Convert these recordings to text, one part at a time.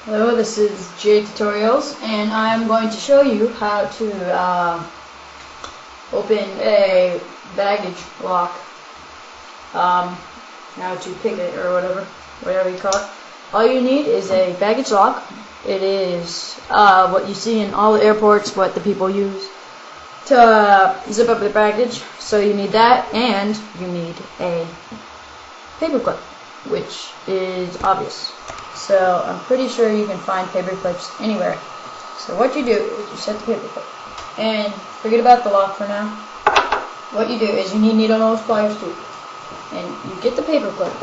Hello, this is J Tutorials, and I'm going to show you how to open a baggage lock. How to pick it or whatever you call it. All you need is a baggage lock. It is what you see in all the airports, what the people use to zip up their baggage. So you need that, and you need a paper clip, which is obvious. So I'm pretty sure you can find paper clips anywhere. So what you do is you set the paper clip, and forget about the lock for now. What you do is you need needle nose pliers too, and you get the paper clip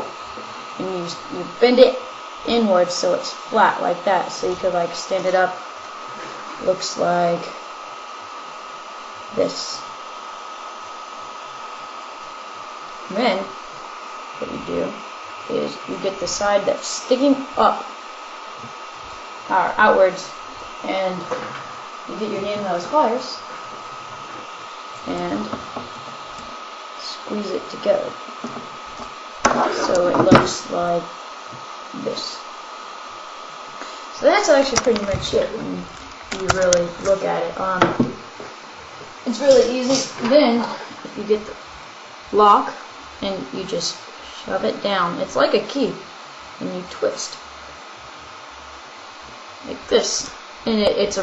and you bend it inwards so it's flat like that, so you could like stand it up. Looks like this. And then what you do is you get the side that's sticking up or outwards, and you get your needle nose pliers and squeeze it together so it looks like this. So that's actually pretty much it when you really look at it. It's really easy. Then you get the lock and you just shove it down. It's like a key, and you twist like this, and it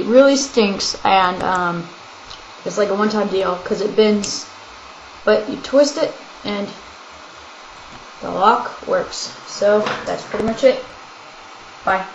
really stinks, and it's like a one-time deal because it bends, but you twist it and the lock works. So that's pretty much it. Bye.